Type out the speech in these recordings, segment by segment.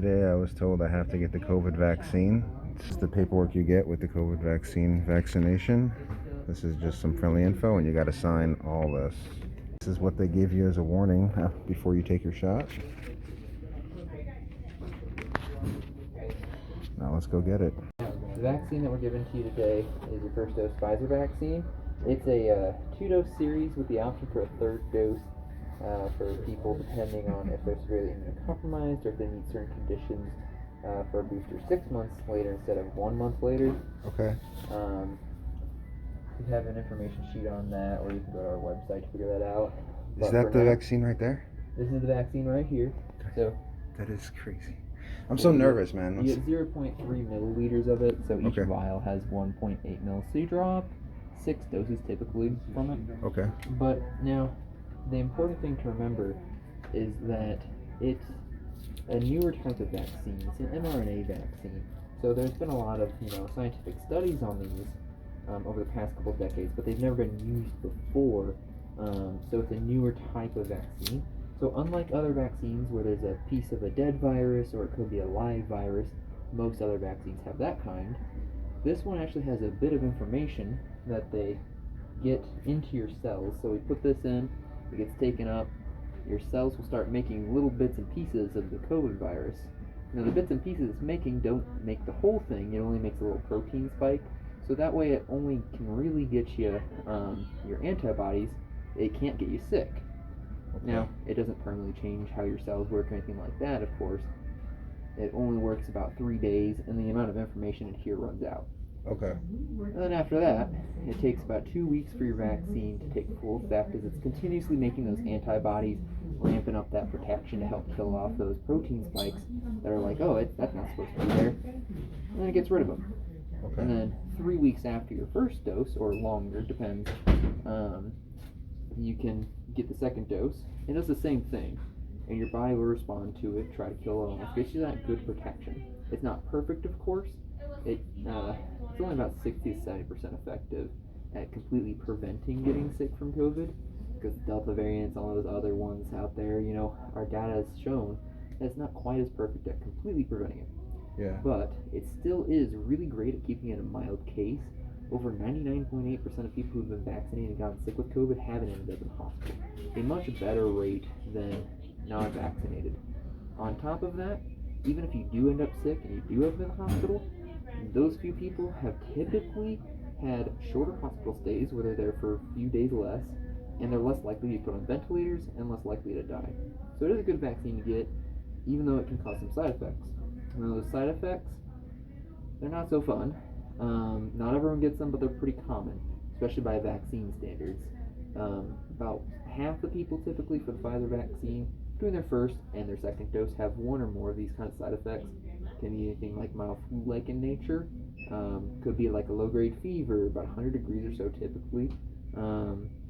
today I was told I have to get the COVID vaccine. This is the paperwork you get with the COVID vaccine vaccination. This is just some friendly info, and you got to sign all this. This is what they give you as a warning before you take your shot. Now let's go get it. The vaccine that we're giving to you today is your first dose Pfizer vaccine. It's a 2-dose series with the option for a third dose for people depending on if they're severely immunocompromised or if they meet certain conditions for a booster 6 months later instead of 1 month later. Okay. We have an information sheet on that, or you can go to our website to figure that out. Is that the vaccine right there? This is the vaccine right here. So that is crazy. I'm so nervous, man. You get 0.3 milliliters of it, so each vial has 1.8 mils. So you draw up 6 doses typically from it. Okay. But now, the important thing to remember is that it's a newer type of vaccine. It's an mRNA vaccine. So there's been a lot of scientific studies on these over the past couple of decades, but they've never been used before. So it's a newer type of vaccine. So unlike other vaccines where there's a piece of a dead virus or it could be a live virus, most other vaccines have that kind. This one actually has a bit of information that they get into your cells. So we put this in, it gets taken up, your cells will start making little bits and pieces of the COVID virus. Now the bits and pieces it's making don't make the whole thing, it only makes a little protein spike. So that way it only can really get you your antibodies, it can't get you sick. Okay. Now, it doesn't permanently change how your cells work or anything like that, of course. It only works about 3 days, and the amount of information in here runs out. Okay. And then after that, it takes about 2 weeks for your vaccine to take full effect as it's continuously making those antibodies, ramping up that protection to help kill off those protein spikes that are like, that's not supposed to be there. And then it gets rid of them. Okay. And then 3 weeks after your first dose, or longer, depends, you can get the second dose. It does the same thing, and your body will respond to it, try to kill it off. It gives you that good protection. It's not perfect, of course. It's only about 60 to 70% effective at completely preventing getting sick from COVID, because Delta variants, all those other ones out there, our data has shown that it's not quite as perfect at completely preventing it. Yeah. But it still is really great at keeping it a mild case. Over 99.8% of people who've been vaccinated and gotten sick with COVID haven't ended up in hospital. A much better rate than non-vaccinated. On top of that, even if you do end up sick and you do end up in the hospital, those few people have typically had shorter hospital stays where they're there for a few days less, and they're less likely to be put on ventilators and less likely to die. So it is a good vaccine to get, even though it can cause some side effects. Now those side effects, they're not so fun. Not everyone gets them, but they're pretty common, especially by vaccine standards. About half the people typically for the Pfizer vaccine between their first and their second dose have one or more of these kind of side effects. Can be anything like mild flu-like in nature. Could be like a low-grade fever, about 100 degrees or so typically.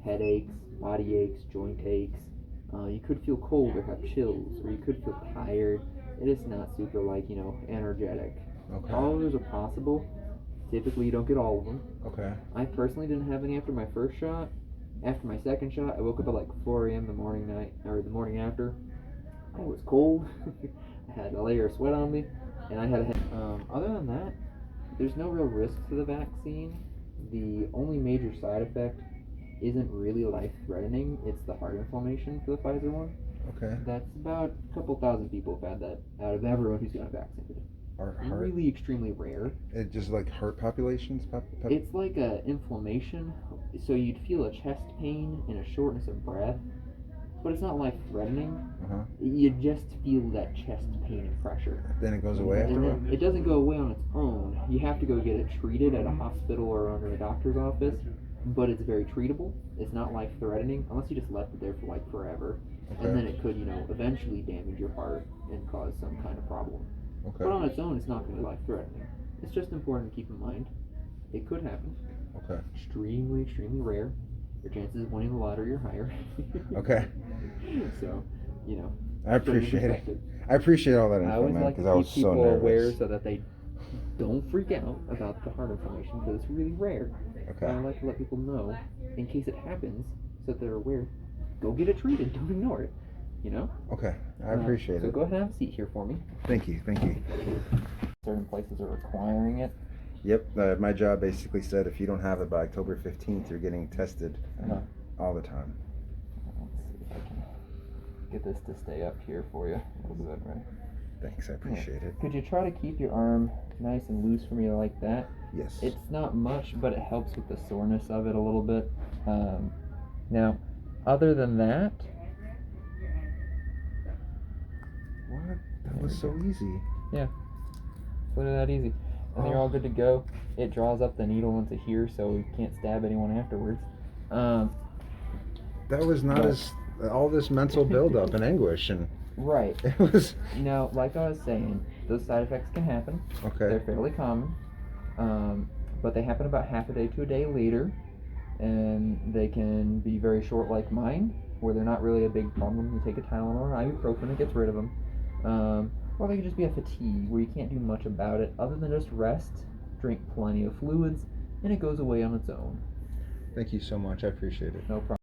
Headaches, body aches, joint aches. You could feel cold or have chills, or you could feel tired. It is not super energetic. Okay. All of those are possible. Typically, you don't get all of them. Okay. I personally didn't have any after my first shot. After my second shot, I woke up at like 4 a.m. the morning after. I was cold. I had a layer of sweat on me, and I had a head. Other than that, there's no real risk to the vaccine. The only major side effect isn't really life-threatening. It's the heart inflammation for the Pfizer one. Okay. That's about a couple thousand people have had that out of everyone who's gotten vaccinated. Really extremely rare. It just like heart populations? It's like a inflammation, so you'd feel a chest pain and a shortness of breath, but it's not life-threatening. You just feel that chest pain and pressure. Then it goes away after a while? It doesn't go away on its own. You have to go get it treated at a hospital or under a doctor's office, but it's very treatable. It's not life-threatening, unless you just left it there for like forever. Okay. And then it could, eventually damage your heart and cause some kind of problem. Okay. But on its own, it's not going to be life-threatening. It's just important to keep in mind. It could happen. Okay. Extremely, extremely rare. Your chances of winning the lottery are higher. Okay. So, I appreciate it. I appreciate all that info, man, because I was so nervous. I always like to keep people aware so that they don't freak out about the heart inflammation, because it's really rare. Okay. And I like to let people know, in case it happens, so that they're aware. Go get it treated. Don't ignore it. you know? Okay, I appreciate So it. go ahead and have a seat here for me. Thank you, thank you. Certain places are requiring it. Yep, my job basically said if you don't have it by October 15th, you're getting tested all the time. Let's see if I can get this to stay up here for you a little bit, right? Thanks, I appreciate it. Could you try to keep your arm nice and loose for me like that? Yes. It's not much, but it helps with the soreness of it a little bit. Now, other than that, What? That was so easy. yeah, it's literally that easy. And then you're all good to go. It draws up the needle into here, so you can't stab anyone afterwards. That was not as all this mental buildup and anguish, and Right. it was Now, like I was saying, those side effects can happen. okay. They're fairly common, but they happen about half a day to a day later, and they can be very short, like mine, where they're not really a big problem. You take a Tylenol or ibuprofen, it gets rid of them. Or they can just be a fatigue where you can't do much about it other than just rest, drink plenty of fluids, and it goes away on its own. Thank you so much. I appreciate it. No problem.